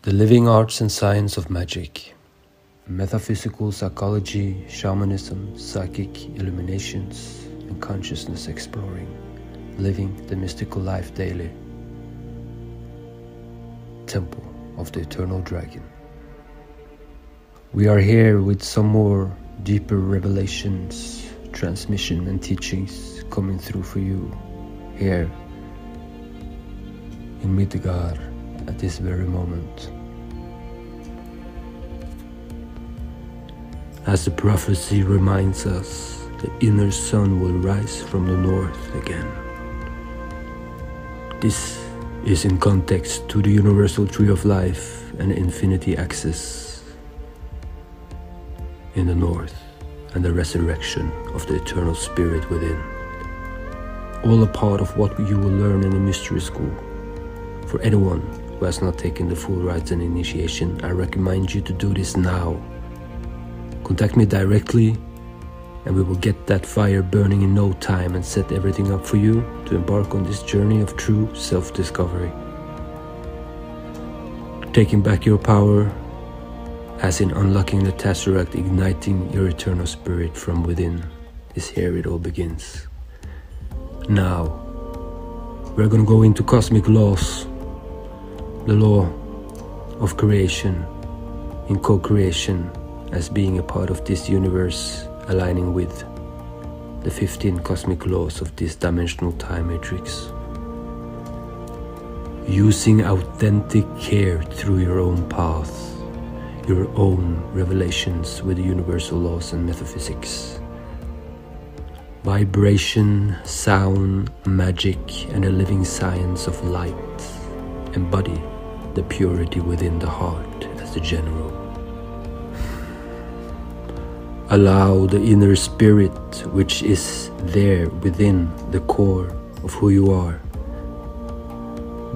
The living arts and science of magic, metaphysical psychology, shamanism, psychic illuminations, and consciousness exploring, living the mystical life daily. Temple of the Eternal Dragon. We are here with some more deeper revelations, transmission and teachings coming through for you here in Midgard at this very moment. As the prophecy reminds us, the inner sun will rise from the north again. This is in context to the universal tree of life and infinity access in the north and the resurrection of the eternal spirit within. All a part of what you will learn in the mystery school. For anyone who has not taken the full rites and initiation, I recommend you to do this now. Contact me directly and we will get that fire burning in no time and set everything up for you to embark on this journey of true self-discovery. Taking back your power, as in unlocking the Tesseract, igniting your eternal spirit from within, is here it all begins. Now, we're gonna go into cosmic laws, the law of creation, in co-creation, as being a part of this universe, aligning with the 15 cosmic laws of this dimensional time matrix. Using authentic care through your own path, your own revelations with the universal laws and metaphysics. Vibration, sound, magic, and the living science of light embody the purity within the heart as the general. Allow the inner spirit, which is there within the core of who you are,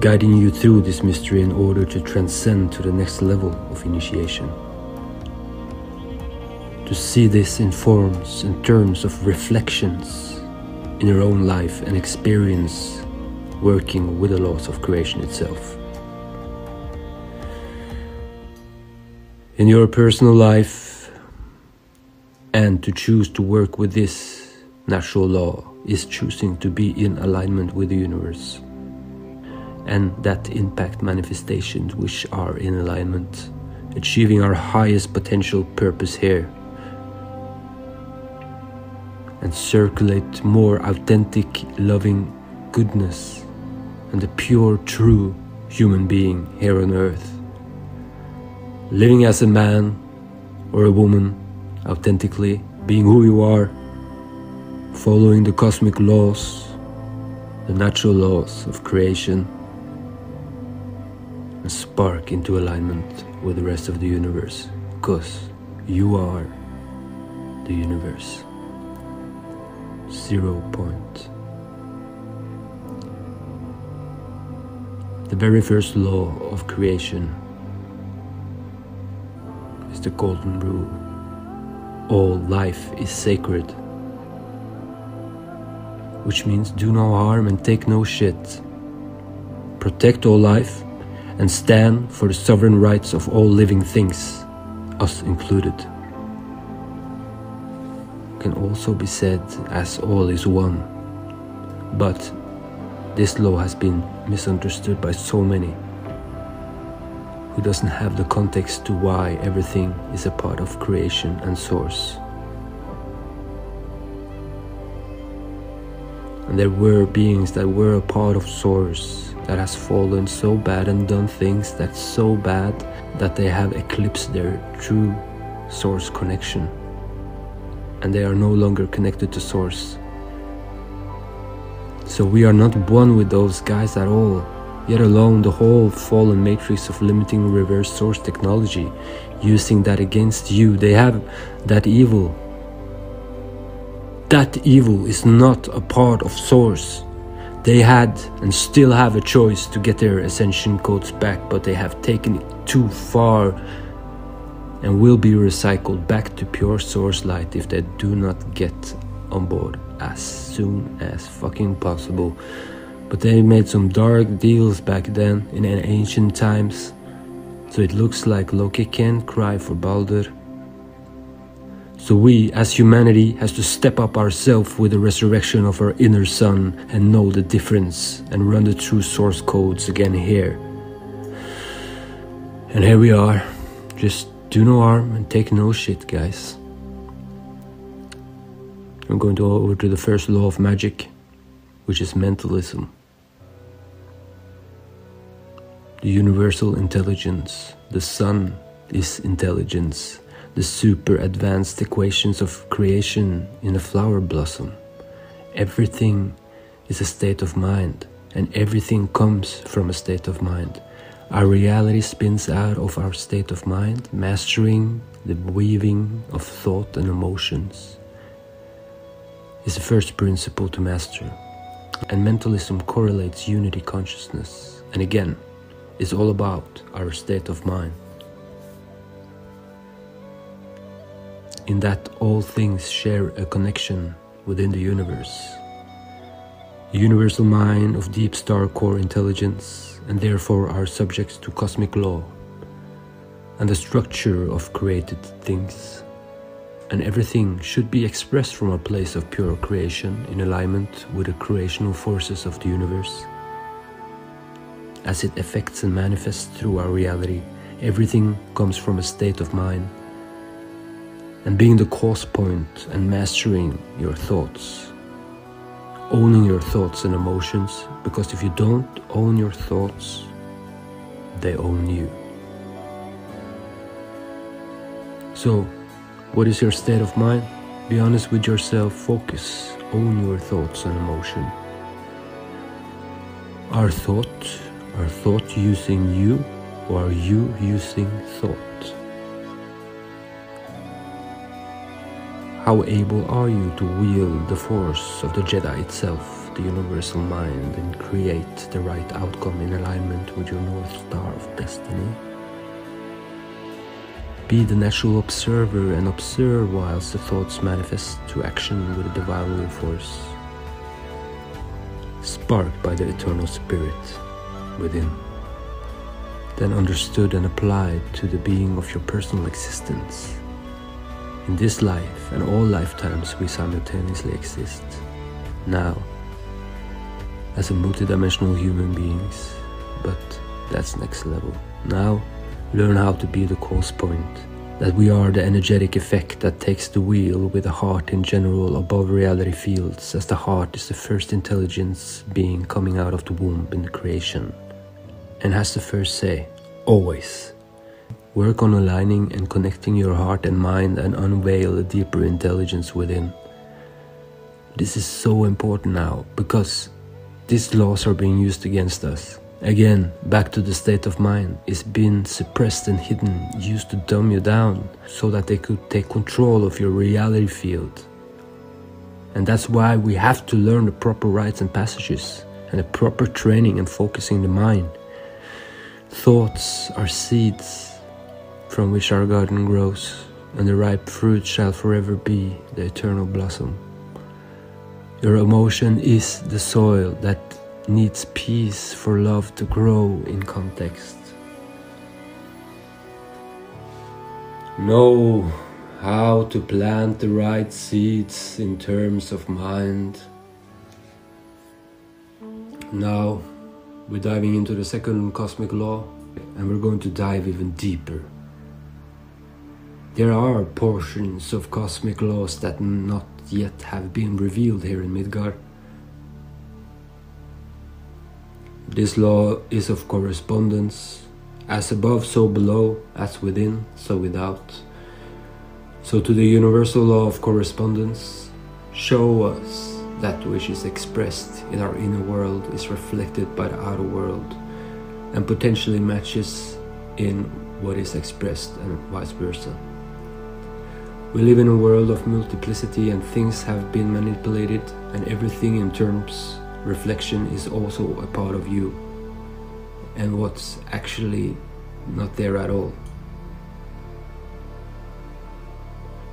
guiding you through this mystery in order to transcend to the next level of initiation. To see this in forms and terms of reflections in your own life and experience working with the laws of creation itself. In your personal life, and to choose to work with this natural law is choosing to be in alignment with the universe, and that impact manifestations which are in alignment, achieving our highest potential purpose here, and circulate more authentic, loving goodness and the pure, true human being here on earth, living as a man or a woman, authentically being who you are, following the cosmic laws, the natural laws of creation, and spark into alignment with the rest of the universe, because you are the universe. 0 point. The very first law of creation is the golden rule. All life is sacred, which means do no harm and take no shit. Protect all life and stand for the sovereign rights of all living things, us included. Can also be said as all is one, but this law has been misunderstood by so many who doesn't have the context to why everything is a part of creation and source. And there were beings that were a part of source that has fallen so bad and done things that's so bad that they have eclipsed their true source connection, and they are no longer connected to source. So we are not one with those guys at all, yet alone the whole fallen matrix of limiting reverse source technology, using that against you. They have that evil. That evil is not a part of source. They had and still have a choice to get their ascension codes back, but they have taken it too far and will be recycled back to pure source light if they do not get on board as soon as fucking possible. But they made some dark deals back then in ancient times, So it looks like Loki can't cry for Baldur. So we, as humanity, has to step up ourselves with the resurrection of our inner sun and know the difference and run the true source codes again here. And here we are. Just do no harm and take no shit, guys. I'm going to go over to the first law of magic, which is mentalism. The universal intelligence, the sun is intelligence, the super advanced equations of creation in a flower blossom. Everything is a state of mind, and everything comes from a state of mind. Our reality spins out of our state of mind, mastering the weaving of thought and emotions is the first principle to master. And mentalism correlates unity consciousness, and again, is all about our state of mind. In that all things share a connection within the universe. The universal mind of deep star core intelligence, and therefore are subjects to cosmic law and the structure of created things. And everything should be expressed from a place of pure creation in alignment with the creational forces of the universe. As it affects and manifests through our reality, everything comes from a state of mind. And being the cause point and mastering your thoughts, owning your thoughts and emotions, because if you don't own your thoughts, they own you. So, what is your state of mind? Be honest with yourself, focus, own your thoughts and emotion. Are thought using you, or are you using thought? How able are you to wield the force of the Jedi itself, the universal mind, and create the right outcome in alignment with your North Star of destiny? Be the natural observer and observe whilst the thoughts manifest to action with a divine will force, sparked by the eternal spirit within, then understood and applied to the being of your personal existence. In this life and all lifetimes we simultaneously exist, now, as a multidimensional human beings, but that's next level. Now, learn how to be the cause point, that we are the energetic effect that takes the wheel with the heart in general above reality fields, as the heart is the first intelligence being coming out of the womb in the creation, and has the first say, always. Work on aligning and connecting your heart and mind and unveil a deeper intelligence within. This is so important now, because these laws are being used against us. Again, back to the state of mind. It's been suppressed and hidden, used to dumb you down, so that they could take control of your reality field. And that's why we have to learn the proper rites and passages, and the proper training and focusing the mind. Thoughts are seeds from which our garden grows, and the ripe fruit shall forever be the eternal blossom. Your emotion is the soil that needs peace for love to grow in context. Know how to plant the right seeds in terms of mind. Now we're diving into the second cosmic law, and we're going to dive even deeper. There are portions of cosmic laws that not yet have been revealed here in Midgard. This law is of correspondence, as above so below, as within so without. So to the universal law of correspondence, show us that which is expressed in our inner world is reflected by the outer world, and potentially matches in what is expressed, and vice versa. We live in a world of multiplicity, and things have been manipulated, and everything in terms reflection is also a part of you, and what's actually not there at all.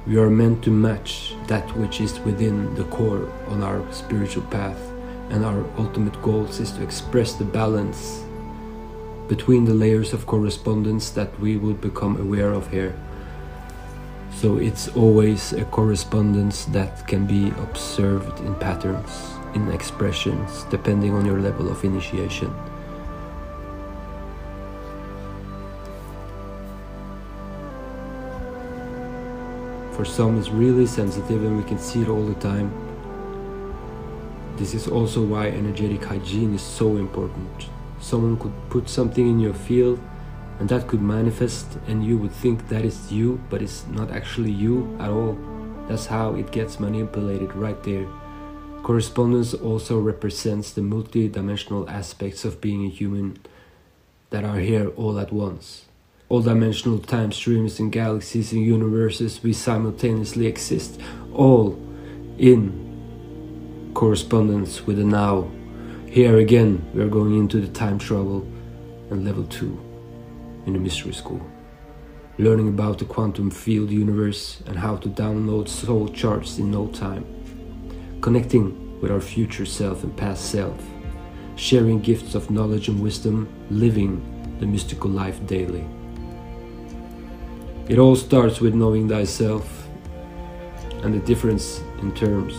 We are meant to match that which is within the core on our spiritual path, and our ultimate goal is to express the balance between the layers of correspondence that we would become aware of here. So it's always a correspondence that can be observed in patterns, in expressions, depending on your level of initiation. For some it's really sensitive and we can see it all the time. This is also why energetic hygiene is so important. Someone could put something in your field and that could manifest, and you would think that is you, but it's not actually you at all. That's how it gets manipulated right there. Correspondence also represents the multi-dimensional aspects of being a human that are here all at once. All dimensional time streams and galaxies and universes, we simultaneously exist, all in correspondence with the now. Here again, we are going into the time travel and level 2 in the mystery school. Learning about the quantum field universe and how to download soul charts in no time. Connecting with our future self and past self. Sharing gifts of knowledge and wisdom, living the mystical life daily. It all starts with knowing thyself and the difference in terms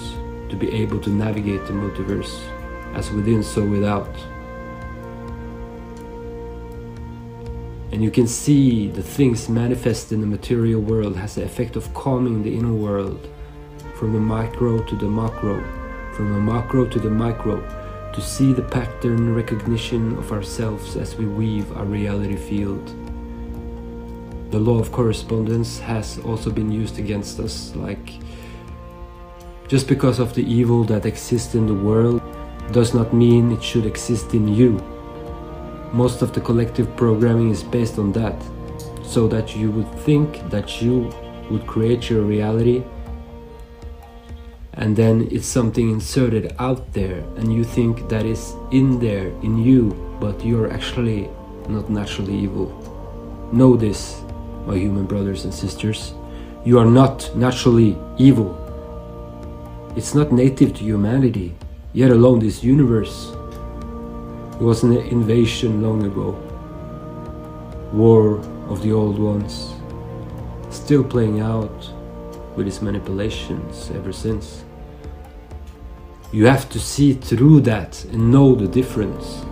to be able to navigate the multiverse as within so without. And you can see the things manifest in the material world has the effect of calming the inner world, from the micro to the macro, from the macro to the micro, to see the pattern recognition of ourselves as we weave our reality field. The law of correspondence has also been used against us, like just because of the evil that exists in the world does not mean it should exist in you. Most of the collective programming is based on that, so that you would think that you would create your reality, and then it's something inserted out there and you think that is in there in you, but you're actually not naturally evil. Know this, my human brothers and sisters, you are not naturally evil. It's not native to humanity, yet alone this universe. It was an invasion long ago. War of the old ones, still playing out with its manipulations ever since. You have to see through that and know the difference.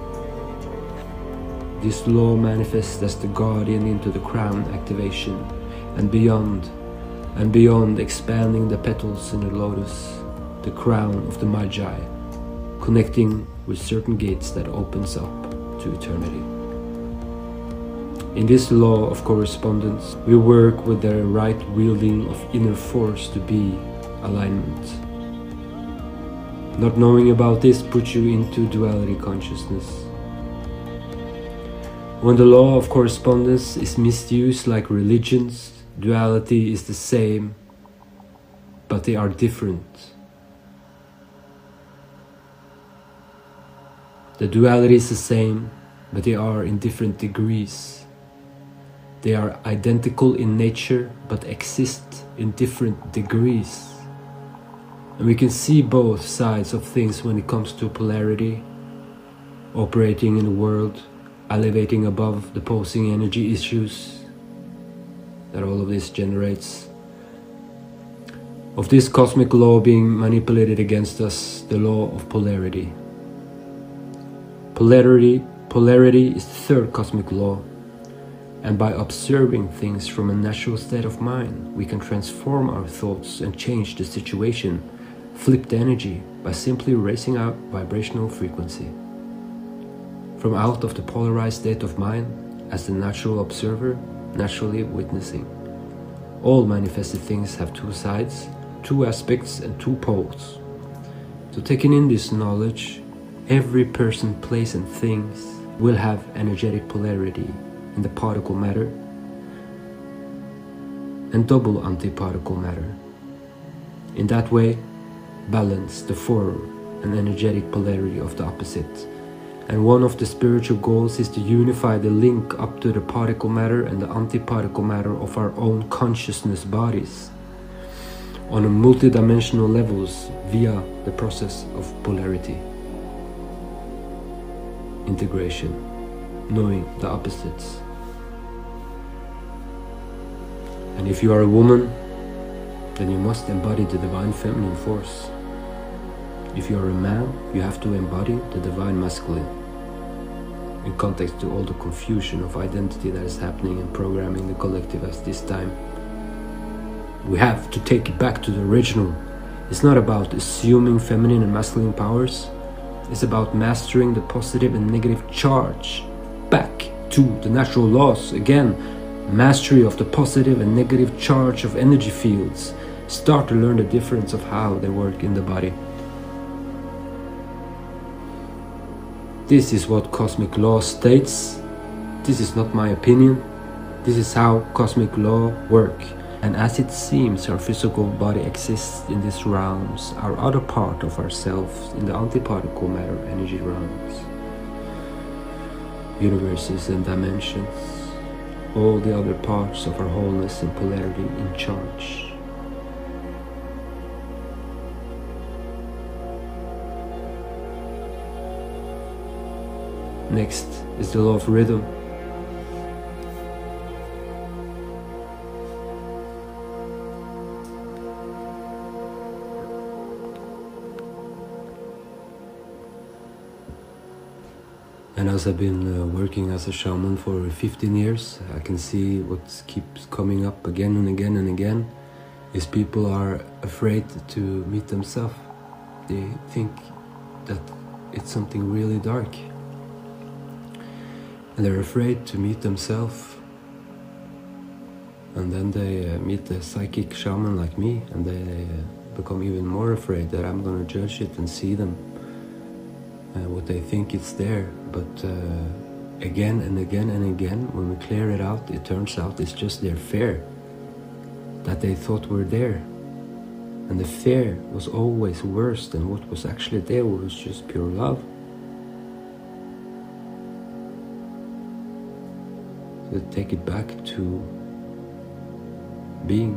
This law manifests as the guardian into the crown activation and beyond expanding the petals in the lotus, the crown of the Magi, connecting with certain gates that opens up to eternity. In this law of correspondence, we work with the right wielding of inner force to be alignment. Not knowing about this puts you into duality consciousness. When the law of correspondence is misused like religions, duality is the same, but they are different. The duality is the same, but they are in different degrees. They are identical in nature, but exist in different degrees. And we can see both sides of things when it comes to polarity, operating in the world, elevating above the posing energy issues that all of this generates. Of this cosmic law being manipulated against us, the law of polarity. Polarity is the third cosmic law, and by observing things from a natural state of mind, we can transform our thoughts and change the situation, flip the energy by simply raising our vibrational frequency. From out of the polarized state of mind, as the natural observer, naturally witnessing. All manifested things have two sides, two aspects and two poles. So taking in this knowledge, every person, place and things will have energetic polarity in the particle matter and double antiparticle matter. In that way, balance the form and energetic polarity of the opposite. And one of the spiritual goals is to unify the link up to the particle matter and the antiparticle matter of our own consciousness bodies on a multidimensional levels via the process of polarity. Integration. knowing the opposites. And if you are a woman, then you must embody the divine feminine force. If you are a man, you have to embody the divine masculine. In context to all the confusion of identity that is happening and programming the collective at this time, we have to take it back to the original. It's not about assuming feminine and masculine powers. It's about mastering the positive and negative charge back to the natural laws. Again, mastery of the positive and negative charge of energy fields. Start to learn the difference of how they work in the body. This is what cosmic law states. This is not my opinion. This is how cosmic law works. And as it seems our physical body exists in these realms, our other part of ourselves in the antiparticle matter energy realms, universes and dimensions, all the other parts of our wholeness and polarity in charge. Next is the law of rhythm. And as I've been working as a shaman for 15 years, I can see what keeps coming up again and again and again is people are afraid to meet themselves. They think that it's something really dark. And they're afraid to meet themselves. And then they meet a psychic shaman like me, and they become even more afraid that I'm going to judge it and see them. What they think it's there, but again and again and again, when we clear it out, it turns out it's just their fear that they thought were there. And the fear was always worse than what was actually there, was just pure love. So take it back to being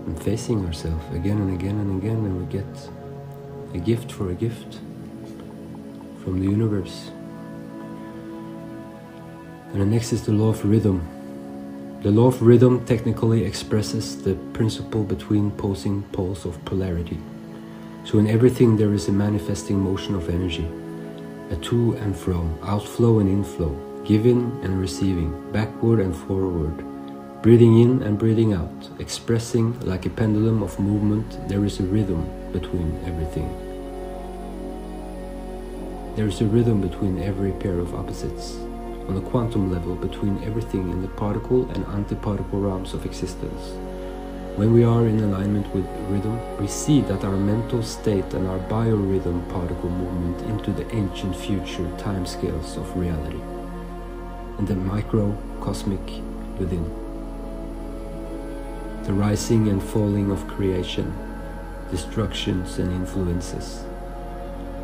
and facing ourselves again and again and again, and we get a gift for a gift from the universe. And the next is the law of rhythm. The law of rhythm technically expresses the principle between opposing poles of polarity. So in everything there is a manifesting motion of energy, a to and fro, outflow and inflow, giving and receiving, backward and forward, breathing in and breathing out, expressing like a pendulum of movement. There is a rhythm between everything. There is a rhythm between every pair of opposites, on a quantum level between everything in the particle and antiparticle realms of existence. When we are in alignment with rhythm, we see that our mental state and our biorhythm particle movement into the ancient future timescales of reality, and the microcosmic within. The rising and falling of creation, destructions and influences,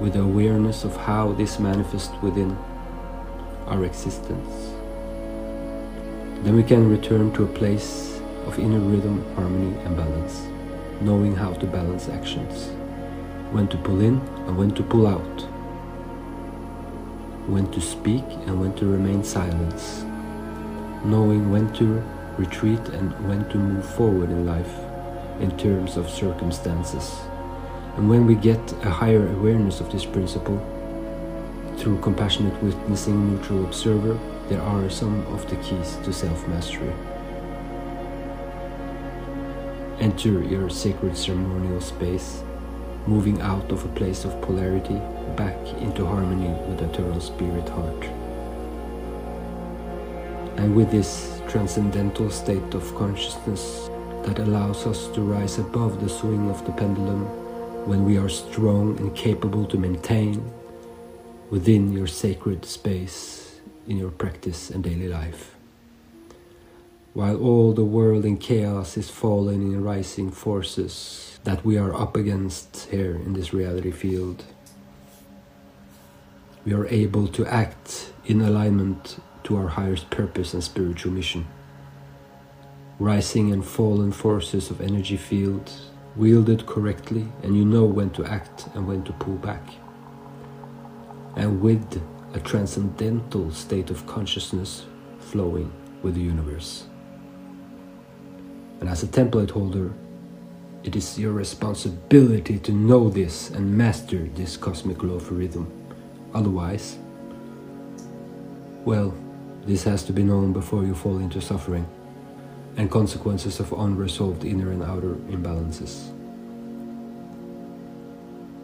with the awareness of how this manifests within our existence. Then we can return to a place of inner rhythm, harmony and balance, knowing how to balance actions, when to pull in and when to pull out, when to speak and when to remain silent, knowing when to retreat and when to move forward in life in terms of circumstances. And when we get a higher awareness of this principle, through compassionate witnessing, neutral observer, there are some of the keys to self-mastery. Enter your sacred ceremonial space, moving out of a place of polarity back into harmony with the eternal spirit heart. And with this transcendental state of consciousness that allows us to rise above the swing of the pendulum, when we are strong and capable to maintain within your sacred space in your practice and daily life. While all the world in chaos is falling in rising forces that we are up against here in this reality field, we are able to act in alignment to our highest purpose and spiritual mission. Rising and fallen forces of energy fields, wielded correctly, and you know when to act and when to pull back. And with a transcendental state of consciousness flowing with the universe. And as a template holder, it is your responsibility to know this and master this cosmic law for rhythm. Otherwise, well, this has to be known before you fall into suffering and consequences of unresolved inner and outer imbalances.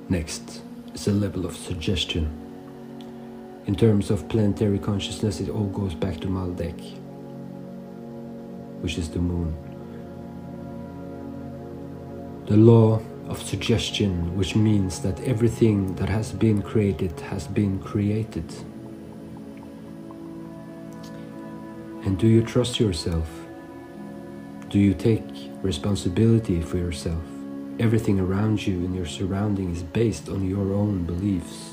Next is a level of suggestion. In terms of planetary consciousness, it all goes back to Maldek, which is the moon. The law of suggestion, which means that everything that has been created has been created. And do you trust yourself? Do you take responsibility for yourself? Everything around you in your surrounding is based on your own beliefs.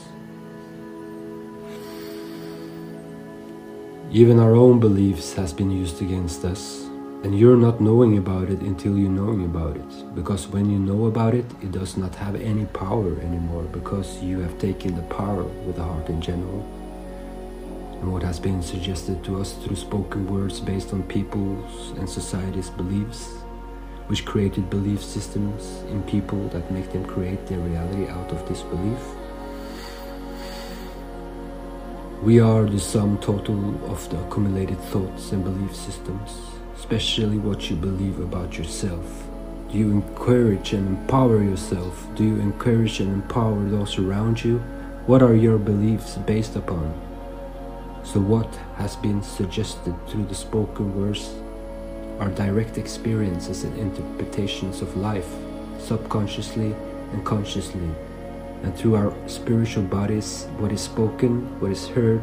Even our own beliefs has been used against us, and you're not knowing about it until you're knowing about it. Because when you know about it, it does not have any power anymore, because you have taken the power with the heart in general. And what has been suggested to us through spoken words based on people's and society's beliefs, which created belief systems in people that make them create their reality out of this belief. We are the sum total of the accumulated thoughts and belief systems, especially what you believe about yourself. Do you encourage and empower yourself? Do you encourage and empower those around you? What are your beliefs based upon? So what has been suggested through the spoken words are direct experiences and interpretations of life, subconsciously and consciously. And through our spiritual bodies, what is spoken, what is heard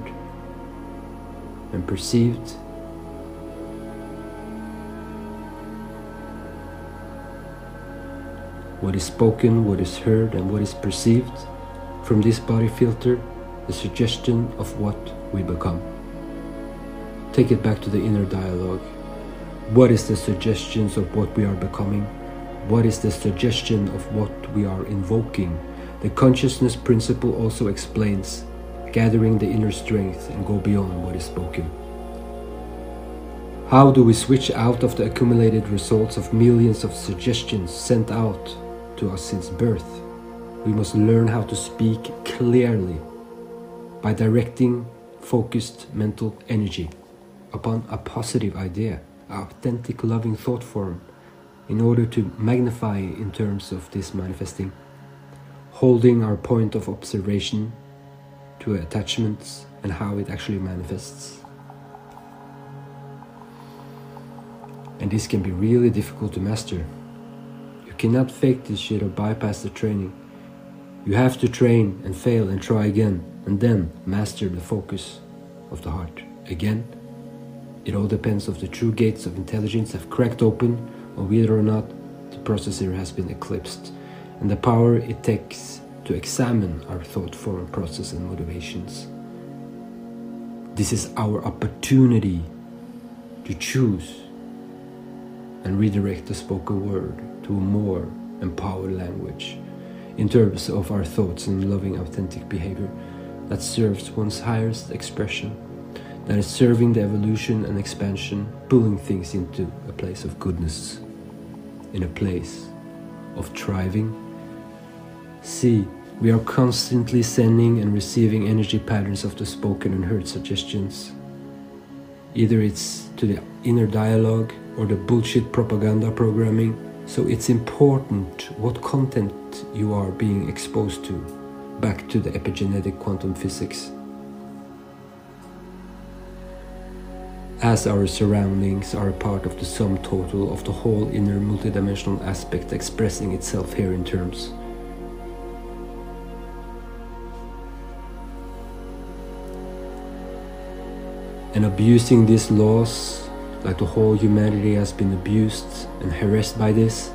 and perceived, what is spoken, what is heard and what is perceived, from this body filter, the suggestion of what we become. Take it back to the inner dialogue. What is the suggestions of what we are becoming? What is the suggestion of what we are invoking? The consciousness principle also explains gathering the inner strength and go beyond what is spoken. How do we switch out of the accumulated results of millions of suggestions sent out to us since birth? We must learn how to speak clearly by directing focused mental energy upon a positive idea, an authentic loving thought form, in order to magnify in terms of this manifesting, holding our point of observation to attachments and how it actually manifests. And this can be really difficult to master. You cannot fake this shit or bypass the training. You have to train and fail and try again, and then master the focus of the heart. Again, it all depends if the true gates of intelligence have cracked open or whether or not the processor has been eclipsed, and the power it takes to examine our thought form, process and motivations. This is our opportunity to choose and redirect the spoken word to a more empowered language in terms of our thoughts and loving authentic behavior that serves one's highest expression, that is serving the evolution and expansion, pulling things into a place of goodness, in a place of thriving. See, we are constantly sending and receiving energy patterns of the spoken and heard suggestions. Either it's to the inner dialogue or the bullshit propaganda programming. So it's important what content you are being exposed to, back to the epigenetic quantum physics. As our surroundings are a part of the sum total of the whole inner multidimensional aspect expressing itself here in terms. And abusing these laws, like the whole humanity has been abused and harassed by this,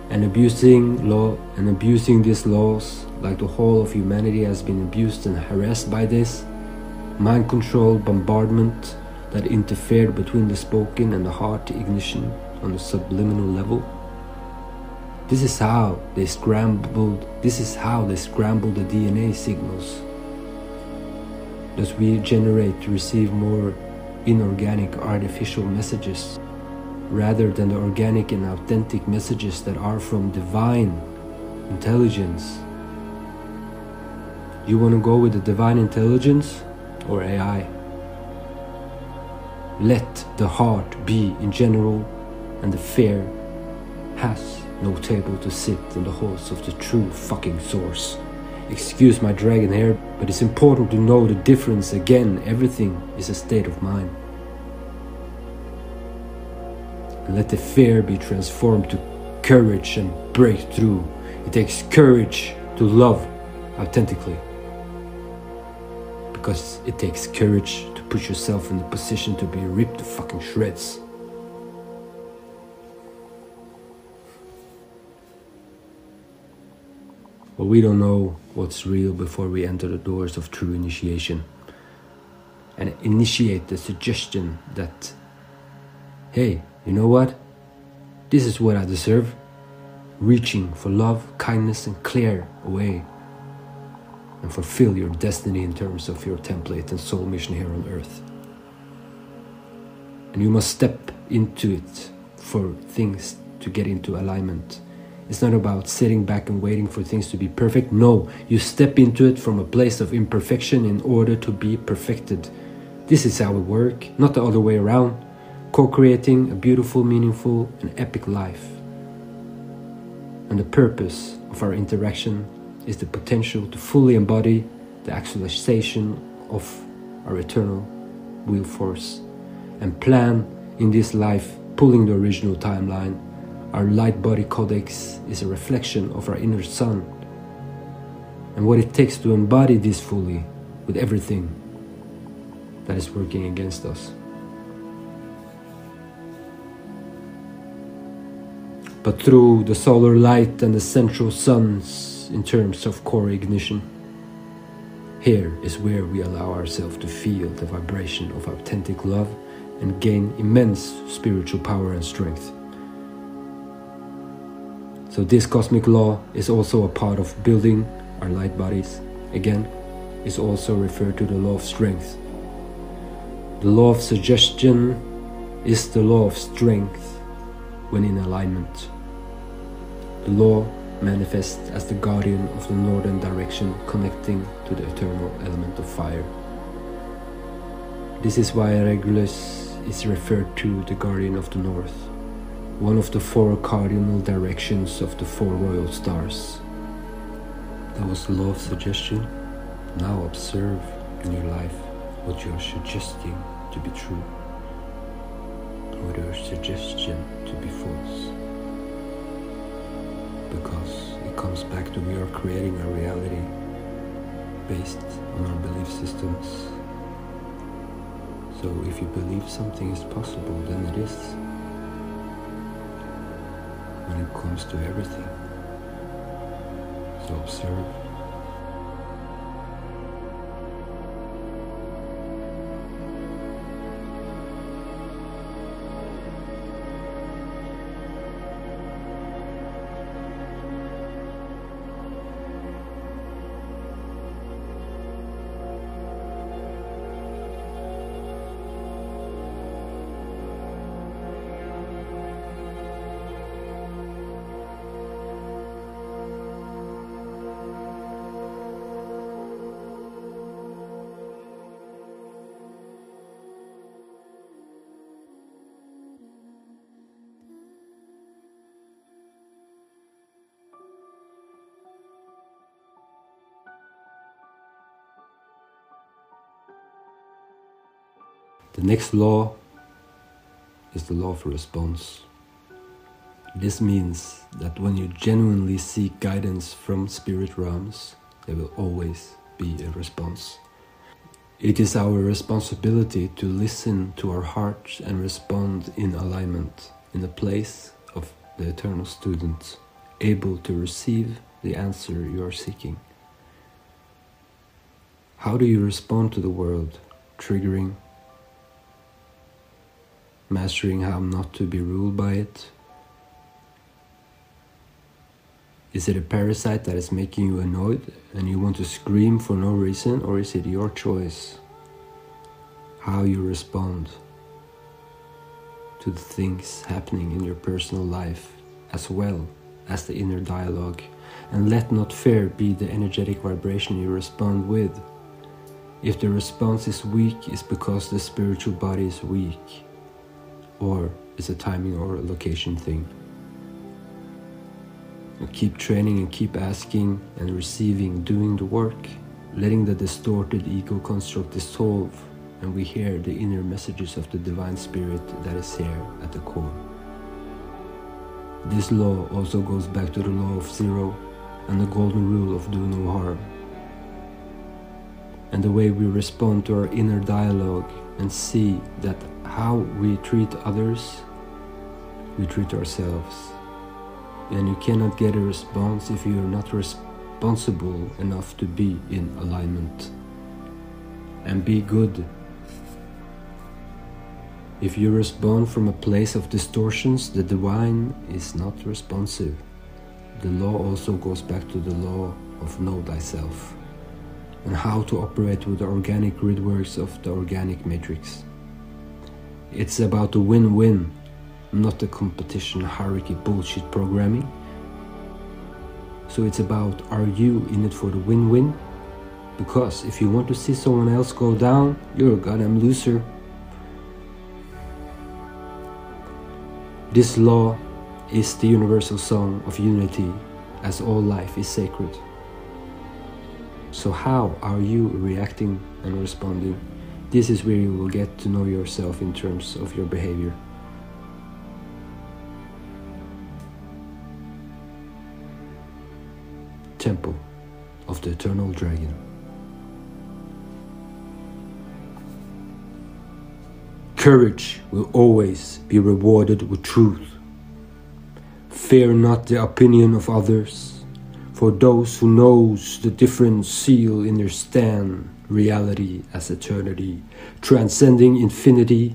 and abusing these laws, like the whole of humanity has been abused and harassed by this, mind control, bombardment that interfered between the spoken and the heart ignition on the subliminal level. This is how they scrambled the DNA signals Thus we generate to receive more inorganic artificial messages rather than the organic and authentic messages that are from divine intelligence. You want to go with the divine intelligence or AI? Let the heart be in general, and the fear has no table to sit in the halls of the true fucking source. Excuse my dragon hair, but it's important to know the difference. Again, everything is a state of mind. And let the fear be transformed to courage and break through. It takes courage to love authentically. Because it takes courage to put yourself in the position to be ripped to fucking shreds. But we don't know what's real before we enter the doors of true initiation and initiate the suggestion that, hey, you know what? This is what I deserve. Reaching for love, kindness, and clear away and fulfill your destiny in terms of your template and soul mission here on earth. And you must step into it for things to get into alignment. It's not about sitting back and waiting for things to be perfect. No, you step into it from a place of imperfection in order to be perfected. This is how we work, not the other way around. Co-creating a beautiful, meaningful, and epic life. And the purpose of our interaction is the potential to fully embody the actualization of our eternal will force and plan in this life, pulling the original timeline. Our light body codex is a reflection of our inner sun and what it takes to embody this fully with everything that is working against us. But through the solar light and the central suns in terms of core ignition, here is where we allow ourselves to feel the vibration of authentic love and gain immense spiritual power and strength. So this cosmic law is also a part of building our light bodies. Again, is also referred to the law of strength. The law of suggestion is the law of strength when in alignment. The law manifests as the guardian of the northern direction connecting to the eternal element of fire. This is why Regulus is referred to the guardian of the north, one of the 4 cardinal directions of the 4 royal stars. That was the law of suggestion. Now observe in your life what you are suggesting to be true, or your suggestion to be false. Because it comes back to we are creating our reality based on our belief systems. So if you believe something is possible, then it is. When it comes to everything. So observe. The next law is the law of response. This means that when you genuinely seek guidance from spirit realms, there will always be a response. It is our responsibility to listen to our heart and respond in alignment, in the place of the eternal student, able to receive the answer you are seeking. How do you respond to the world? Triggering, mastering how not to be ruled by it? Is it a parasite that is making you annoyed and you want to scream for no reason, or is it your choice how you respond to the things happening in your personal life, as well as the inner dialogue. And let not fear be the energetic vibration you respond with. If the response is weak, it's because the spiritual body is weak, or it's a timing or a location thing. And keep training and keep asking and receiving, doing the work, letting the distorted ego construct dissolve, and we hear the inner messages of the divine spirit that is here at the core. This law also goes back to the law of zero and the golden rule of do no harm. And the way we respond to our inner dialogue and see that how we treat others, we treat ourselves. And you cannot get a response if you are not responsible enough to be in alignment and be good. If you respond from a place of distortions, the divine is not responsive. The law also goes back to the law of know thyself and how to operate with the organic gridworks of the organic matrix. It's about the win-win, not the competition hierarchy bullshit programming. So it's about, are you in it for the win-win? Because if you want to see someone else go down, you're a goddamn loser. This law is the universal song of unity, as all life is sacred. So how are you reacting and responding? This is where you will get to know yourself in terms of your behavior. Temple of the Eternal Dragon. Courage will always be rewarded with truth. Fear not the opinion of others, for those who knows the difference seal in their stand reality as eternity, transcending infinity.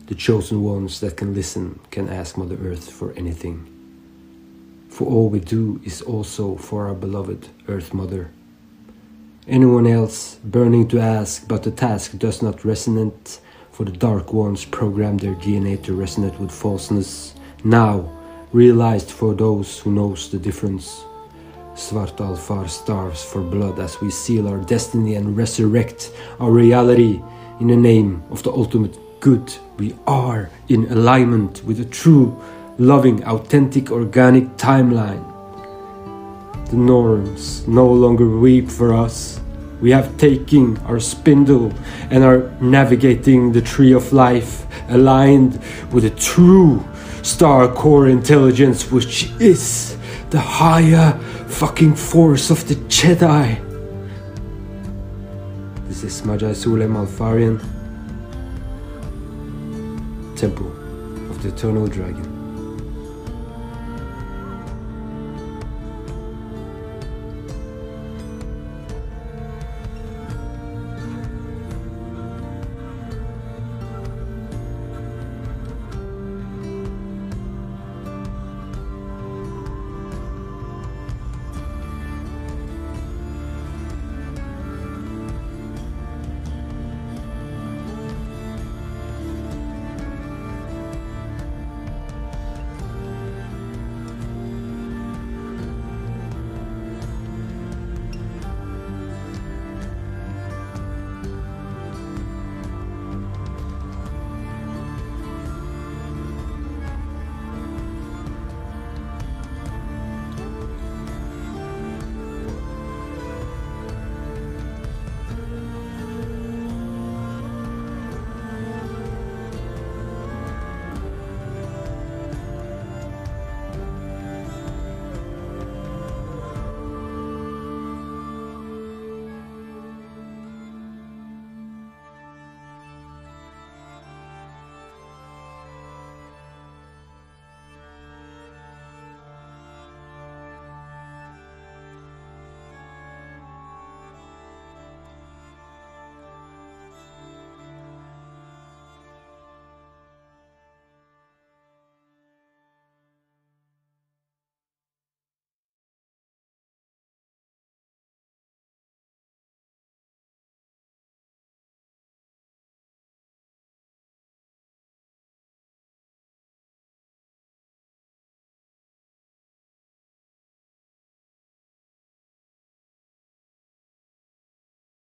The chosen ones that can listen can ask Mother Earth for anything. For all we do is also for our beloved Earth Mother. Anyone else burning to ask, but the task does not resonate, for the dark ones program their DNA to resonate with falseness. Now, realized for those who knows the difference. Svartalfar starves for blood as we seal our destiny and resurrect our reality in the name of the ultimate good. We are in alignment with a true, loving, authentic, organic timeline. The norms no longer weep for us. We have taken our spindle and are navigating the tree of life, aligned with a true star core intelligence, which is the higher fucking force of the Jedi. This is Majimysteryschool Malfarian, Temple of the Eternal Dragon.